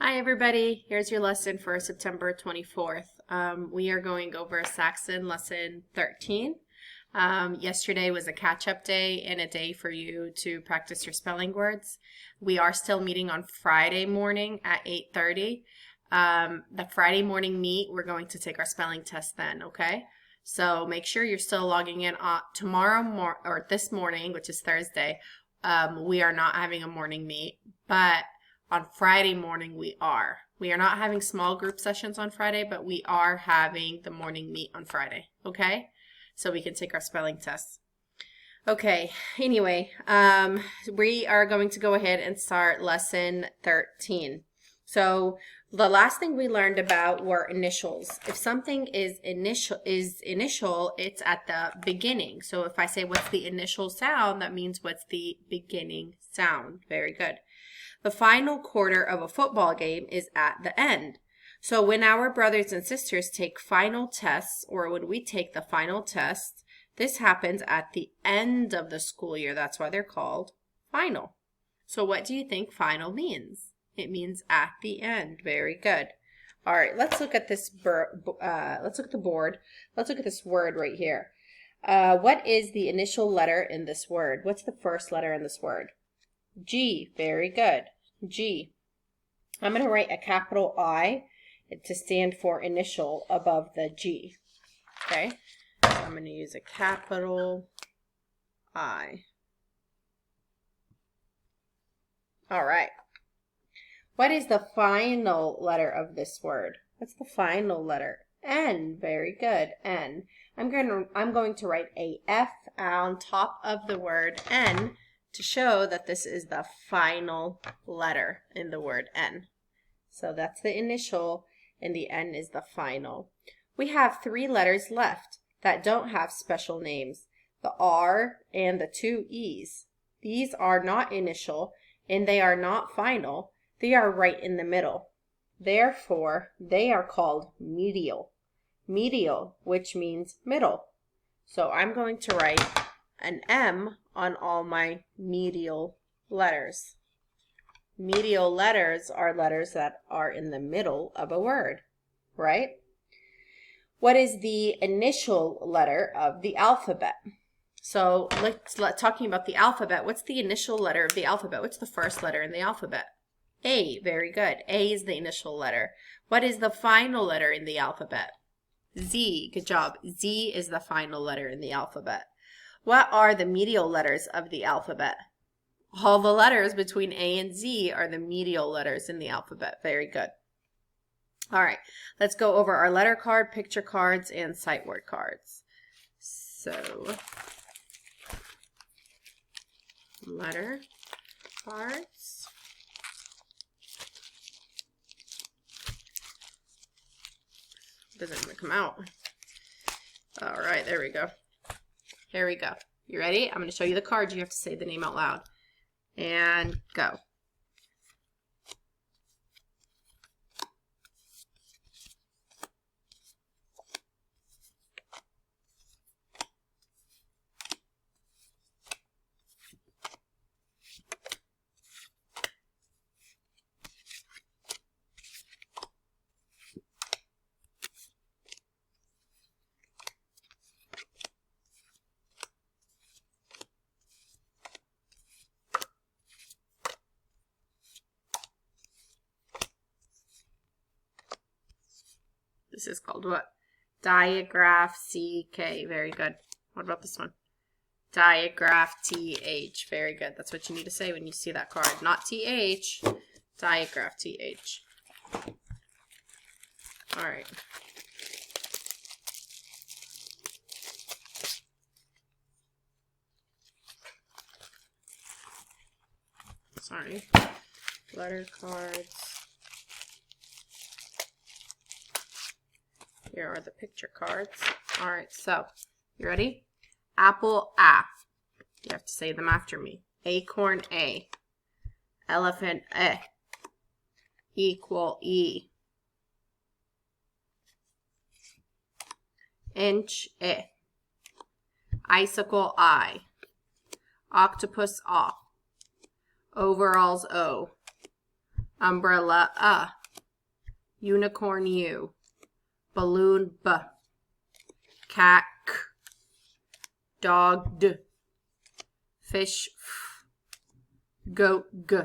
Hi everybody, here's your lesson for September 24th. We are going over Saxon Lesson 13. Yesterday was a catch-up day and a day for you to practice your spelling words. We are still meeting on Friday morning at 8:30. The Friday morning meet, we're going to take our spelling test then, okay? So make sure you're still logging in or this morning, which is Thursday. We are not having a morning meet, but on Friday morning, we are. We are not having small group sessions on Friday, but we are having the morning meet on Friday, okay? So we can take our spelling tests. Okay, anyway, we are going to go ahead and start lesson 13. So the last thing we learned about were initials. If something is initial, it's at the beginning. So if I say what's the initial sound, that means what's the beginning sound. Very good. The final quarter of a football game is at the end. So when our brothers and sisters take final tests, or when we take the final test, this happens at the end of the school year. That's why they're called final. So what do you think final means? It means at the end. Very good. All right, let's look at this. Let's look at the board. Let's look at this word right here. What is the initial letter in this word? What's the first letter in this word? G. Very good. G. I'm going to write a capital I to stand for initial above the G. Okay? So I'm going to use a capital I. All right. What is the final letter of this word? What's the final letter? N. Very good. N. I'm going to write a F on top of the word N to show that this is the final letter in the word N. So that's the initial and the N is the final. We have 3 letters left that don't have special names, the R and the 2 E's. These are not initial and they are not final. They are right in the middle. Therefore, they are called medial. Medial, which means middle. So I'm going to write an M on all my medial letters. Medial letters are letters that are in the middle of a word, right? What is the initial letter of the alphabet? So let's talking about the alphabet. What's the initial letter of the alphabet? What's the first letter in the alphabet? A. Very good. A is the initial letter. What is the final letter in the alphabet? Z. Good job. Z is the final letter in the alphabet. What are the medial letters of the alphabet? All the letters between A and Z are the medial letters in the alphabet. Very good. All right, let's go over our letter card, picture cards, and sight word cards. So, letter cards. Doesn't even come out. All right, there we go. Here we go. You ready? I'm going to show you the cards. You have to say the name out loud. And go. This is called what? Diagraph CK. Very good. What about this one? Diagraph TH. Very good. That's what you need to say when you see that card. Not TH. Diagraph TH. All right. Sorry. Letter cards. Here are the picture cards. All right, so you ready? Apple, A. You have to say them after me. Acorn, A. Elephant, E. Equal, E. Inch, E. Icicle, I. Octopus, O. Overalls, O. umbrella, unicorn, U, balloon, B, cat, K, dog, D, fish, F, goat, G,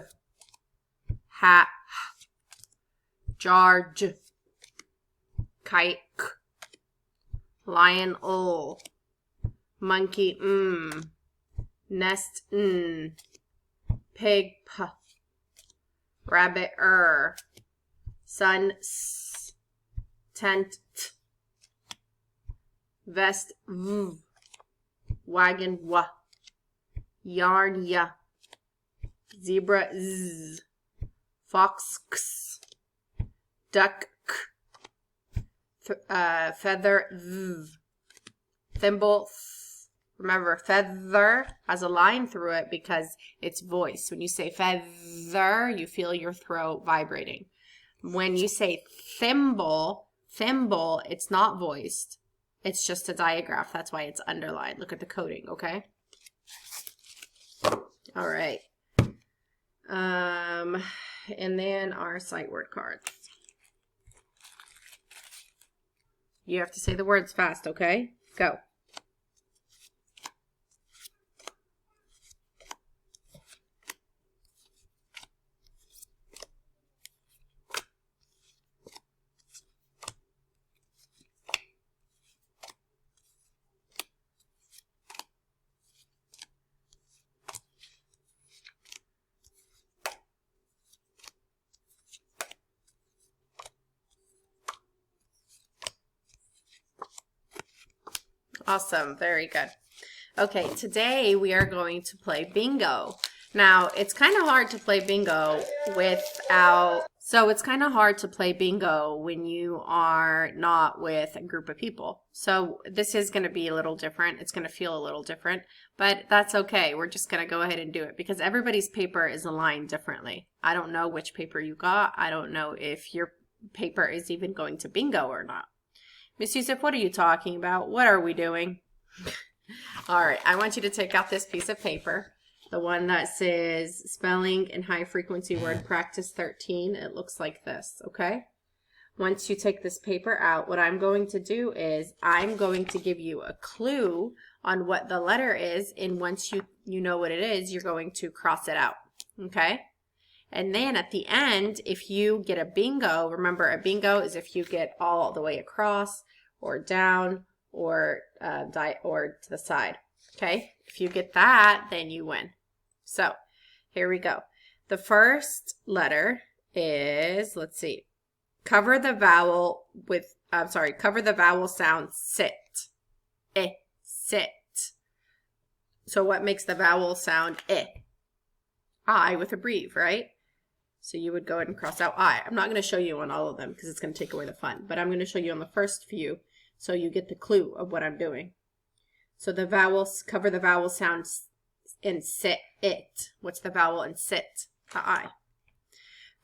hat, H, jar, J, kite, K, lion, L, monkey, M, nest, N, pig, P, rabbit, R, sun, S, tent, T, vest, V, wagon, W, yarn, Y, zebra, Z, fox, X, duck, K, feather, V, thimble, Th. Remember, feather has a line through it because it's voiced. When you say feather, you feel your throat vibrating. When you say thimble, it's not voiced. It's just a digraph. That's why it's underlined. Look at the coding, okay? All right. And then our sight word cards. You have to say the words fast, okay? Go. Awesome. Very good. Okay, today we are going to play bingo. Now, it's kind of hard to play bingo when you are not with a group of people. So this is going to be a little different. It's going to feel a little different, but that's okay. We're just going to go ahead and do it because everybody's paper is aligned differently. I don't know which paper you got. I don't know if your paper is even going to bingo or not. Miss Yusuf, what are you talking about? What are we doing? All right, I want you to take out this piece of paper, the one that says Spelling and High Frequency Word Practice 13. It looks like this, okay? Once you take this paper out, what I'm going to do is I'm going to give you a clue on what the letter is, and once you know what it is, you're going to cross it out, okay? And then at the end, if you get a bingo, remember a bingo is if you get all the way across or down or to the side, okay? If you get that, then you win. So here we go. The first letter is, let's see, cover the vowel sound sit. Sit. So what makes the vowel sound I with a breathe, right? So you would go ahead and cross out I. I'm not going to show you on all of them because it's going to take away the fun, but I'm going to show you on the first few so you get the clue of what I'm doing. So the vowels, cover the vowel sound in sit, it. What's the vowel in sit? The I.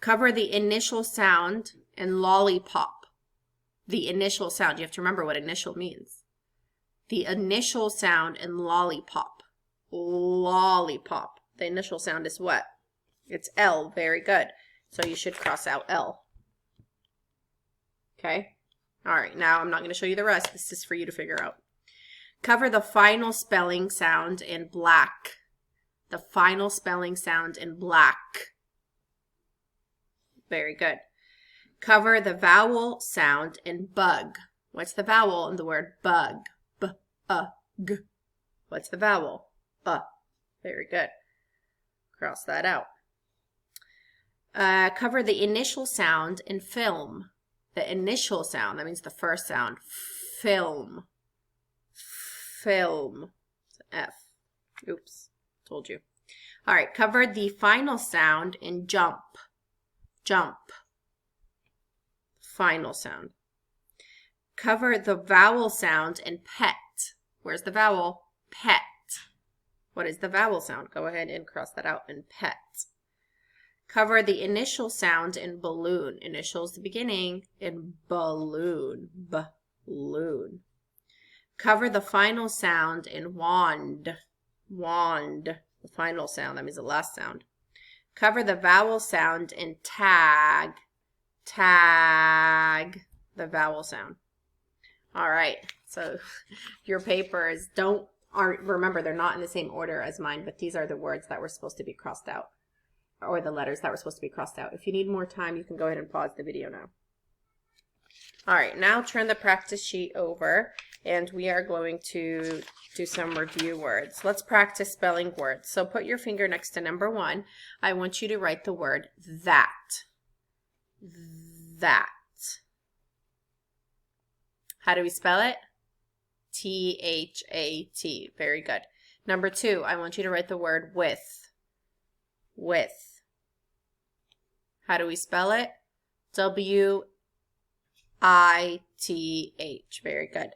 Cover the initial sound in lollipop. The initial sound. You have to remember what initial means. The initial sound in lollipop. Lollipop. The initial sound is what? It's L. Very good. So you should cross out L. Okay? All right. Now I'm not going to show you the rest. This is for you to figure out. Cover the final spelling sound in black. The final spelling sound in black. Very good. Cover the vowel sound in bug. What's the vowel in the word bug? B-U-G. What's the vowel? Very good. Cross that out. Cover the initial sound in film. The initial sound, that means the first sound. Film. Film. It's an F. Oops, told you. All right, cover the final sound in jump. Jump. Final sound. Cover the vowel sound in pet. Where's the vowel? Pet. What is the vowel sound? Go ahead and cross that out in pet. Cover the initial sound in balloon. Initials the beginning in balloon. Balloon. Cover the final sound in wand. Wand. The final sound. That means the last sound. Cover the vowel sound and tag the vowel sound. All right, so your papers remember, they're not in the same order as mine, but these are the words that were supposed to be crossed out, or the letters that were supposed to be crossed out. If you need more time, you can go ahead and pause the video now. All right, now turn the practice sheet over, and we are going to do some review words. Let's practice spelling words. So put your finger next to number 1. I want you to write the word that. That. How do we spell it? T-H-A-T. Very good. Number 2, I want you to write the word with. With. How do we spell it? W-I-T-H. Very good.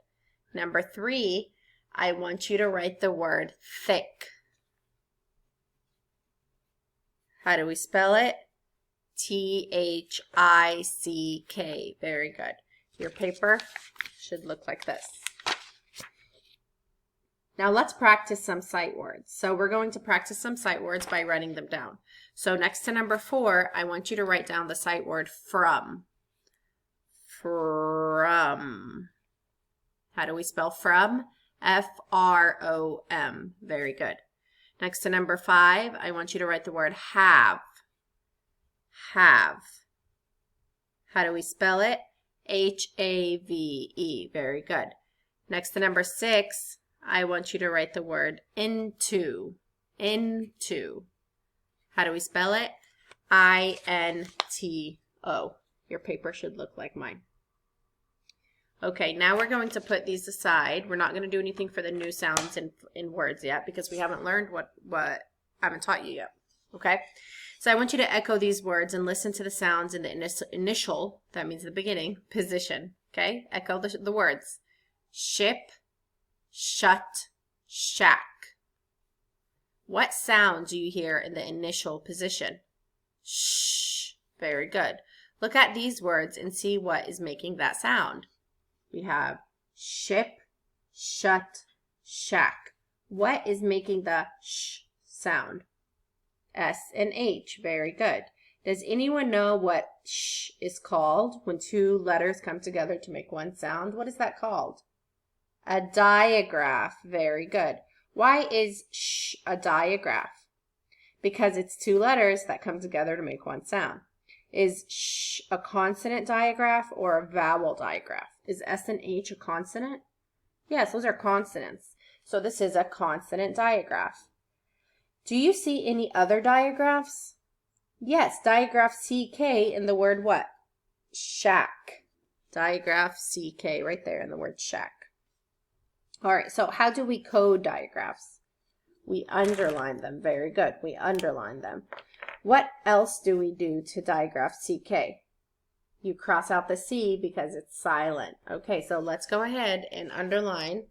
Number 3, I want you to write the word thick. How do we spell it? T-H-I-C-K. Very good. Your paper should look like this. Now let's practice some sight words. So we're going to practice some sight words by writing them down. So next to number 4, I want you to write down the sight word from. From. How do we spell from? F-R-O-M. Very good. Next to number 5, I want you to write the word have. Have. How do we spell it? H-A-V-E. Very good. Next to number 6, I want you to write the word into. Into. How do we spell it? I-N-T-O. Your paper should look like mine. Okay, now we're going to put these aside. We're not going to do anything for the new sounds in words yet because we haven't learned what I haven't taught you yet. Okay? So I want you to echo these words and listen to the sounds in the initial, that means the beginning, position. Okay? Echo the words. Ship, shut, shack. What sound do you hear in the initial position? Shh. Very good. Look at these words and see what is making that sound. We have ship, shut, shack. What is making the sh sound? S and H. Very good. Does anyone know what sh is called when 2 letters come together to make one sound? What is that called? A digraph. Very good. Why is sh a digraph? Because it's 2 letters that come together to make one sound. Is sh a consonant digraph or a vowel digraph? Is S and H a consonant? Yes, those are consonants. So this is a consonant digraph. Do you see any other digraphs? Yes, digraph CK in the word what? Shack. Digraph CK right there in the word shack. All right, so how do we code digraphs? We underline them. Very good. We underline them. What else do we do to digraph CK? You cross out the C because it's silent. Okay, so let's go ahead and underline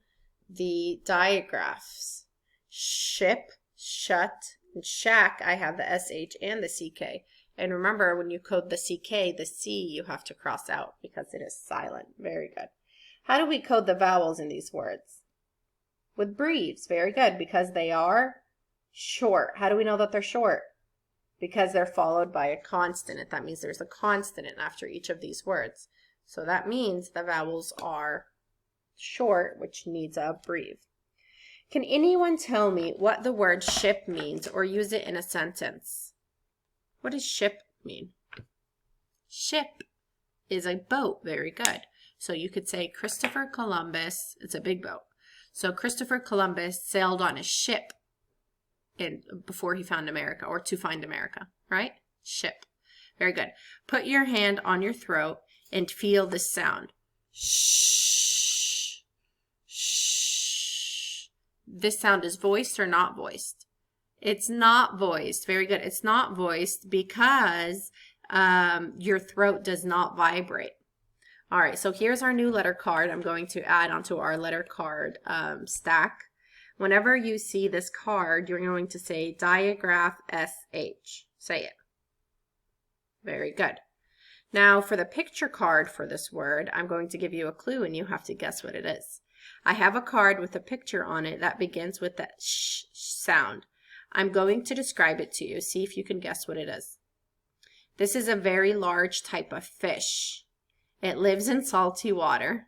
the digraphs. Ship, shut, and shack, I have the SH and the CK. And remember, when you code the CK, the C you have to cross out because it is silent. Very good. How do we code the vowels in these words? With breathes. Very good, because they are short. How do we know that they're short? Because they're followed by a consonant. That means there's a consonant after each of these words. So that means the vowels are short, which needs a breathe. Can anyone tell me what the word ship means or use it in a sentence? What does ship mean? Ship is a boat. Very good. So you could say Christopher Columbus, it's a big boat. So Christopher Columbus sailed on a ship before he found America, or to find America, right? Ship. Very good. Put your hand on your throat and feel this sound. Shh. Shh. This sound is voiced or not voiced? It's not voiced. Very good. It's not voiced because your throat does not vibrate. All right, so here's our new letter card. I'm going to add onto our letter card stack. Whenever you see this card, you're going to say digraph SH. Say it. Very good. Now for the picture card for this word, I'm going to give you a clue and you have to guess what it is. I have a card with a picture on it that begins with that sh sound. I'm going to describe it to you. See if you can guess what it is. This is a very large type of fish. It lives in salty water.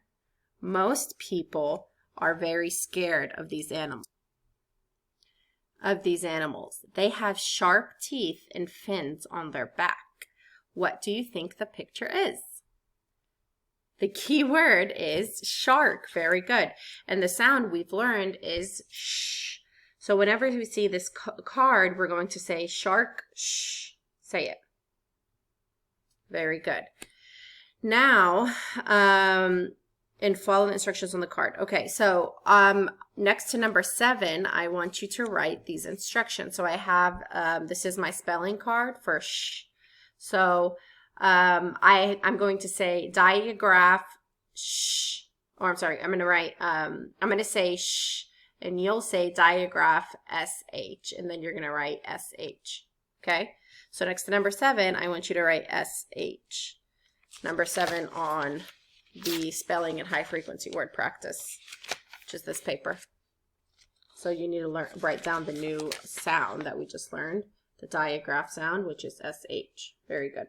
Most people are very scared of these animals. They have sharp teeth and fins on their back. What do you think the picture is? The key word is shark. Very good. And the sound we've learned is shh. So whenever we see this card, we're going to say shark, shh. Say it. Very good. Now, and follow the instructions on the card. Okay, so next to number 7, I want you to write these instructions. So I have, this is my spelling card for shh. So I'm going to say diagraph shh, or I'm sorry, I'm going to write, I'm going to say shh, and you'll say diagraph sh, and then you're going to write sh. Okay, so next to number 7, I want you to write sh. Number 7 on the spelling and high frequency word practice, which is this paper. So you need to write down the new sound that we just learned, the diagraph sound, which is sh. Very good.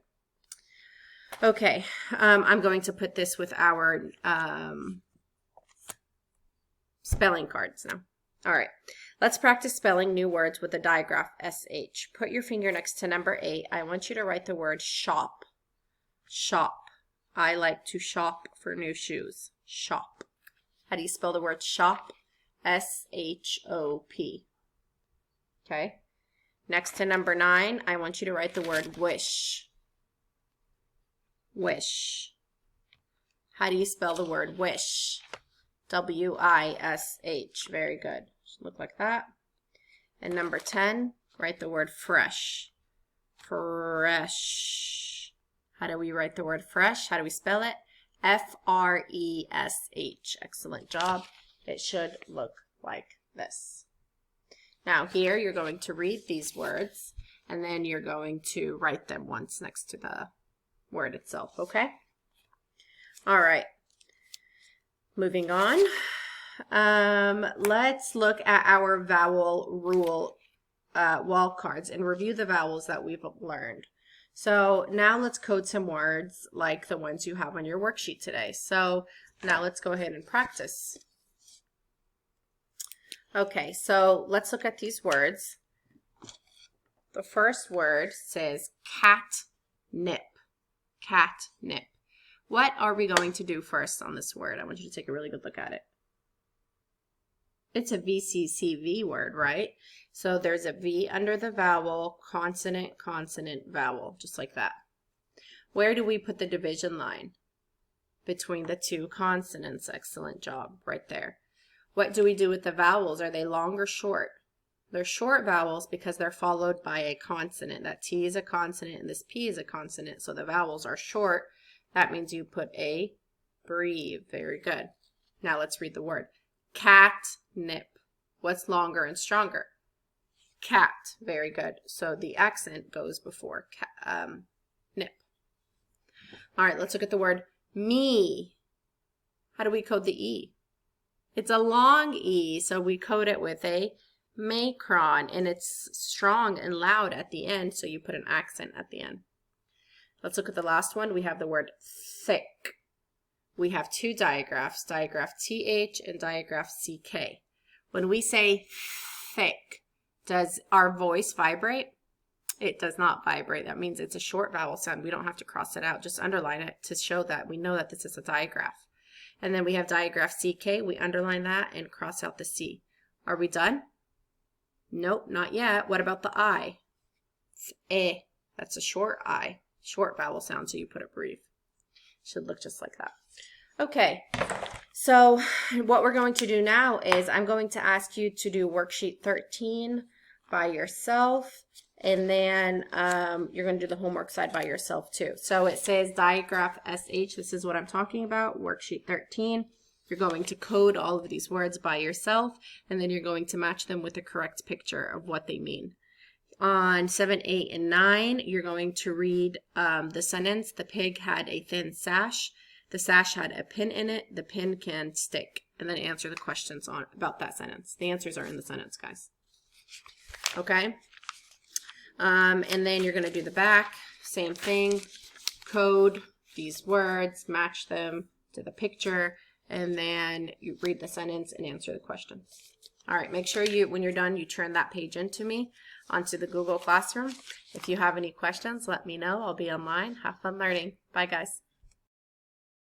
Okay, I'm going to put this with our spelling cards now. All right, let's practice spelling new words with the diagraph sh. Put your finger next to number 8. I want you to write the word shop. Shop. I like to shop for new shoes. Shop. How do you spell the word shop? S-H-O-P. Okay. Next to number 9, I want you to write the word wish. Wish. How do you spell the word wish? W-I-S-H. Very good. Should look like that. And number 10, write the word fresh. Fresh. How do we write the word fresh? How do we spell it? F-R-E-S-H. Excellent job. It should look like this. Now here you're going to read these words, and then you're going to write them once next to the word itself, okay? All right. Moving on. Let's look at our vowel rule wall cards and review the vowels that we've learned. So now let's code some words like the ones you have on your worksheet today. So now let's go ahead and practice. Okay, so let's look at these words. The first word says catnip. Catnip. What are we going to do first on this word? I want you to take a really good look at it. It's a VCCV word, right? So there's a V under the vowel, consonant, consonant, vowel, just like that. Where do we put the division line? Between the two consonants. Excellent job, right there. What do we do with the vowels? Are they long or short? They're short vowels because they're followed by a consonant. That T is a consonant and this P is a consonant, so the vowels are short. That means you put a breathe. Very good. Now let's read the word. Catnip. What's longer and stronger? Cat. Very good. So the accent goes before nip. All right, let's look at the word me. How do we code the E? It's a long E, so we code it with a macron, and it's strong and loud at the end, so you put an accent at the end. Let's look at the last one. We have the word thick. We have two digraphs, digraph TH and digraph CK. When we say thick, does our voice vibrate? It does not vibrate. That means it's a short vowel sound. We don't have to cross it out. Just underline it to show that we know that this is a digraph. And then we have digraph CK. We underline that and cross out the C. Are we done? Nope, not yet. What about the I? Eh. That's a short I. Short vowel sound, so you put a brief. Should look just like that. Okay, so what we're going to do now is I'm going to ask you to do worksheet 13 by yourself, and then you're going to do the homework side by yourself too. So it says digraph SH. This is what I'm talking about, worksheet 13. You're going to code all of these words by yourself, and then you're going to match them with the correct picture of what they mean. On 7, 8, and 9, you're going to read the sentence, the pig had a thin sash. The sash had a pin in it. The pin can stick. And then answer the questions about that sentence. The answers are in the sentence, guys. okay? And then you're going to do the back, same thing, code these words, match them to the picture, and then you read the sentence and answer the question. All right, make sure when you're done, you turn that page into me onto the Google Classroom. If you have any questions, let me know. I'll be online. Have fun learning. Bye, guys.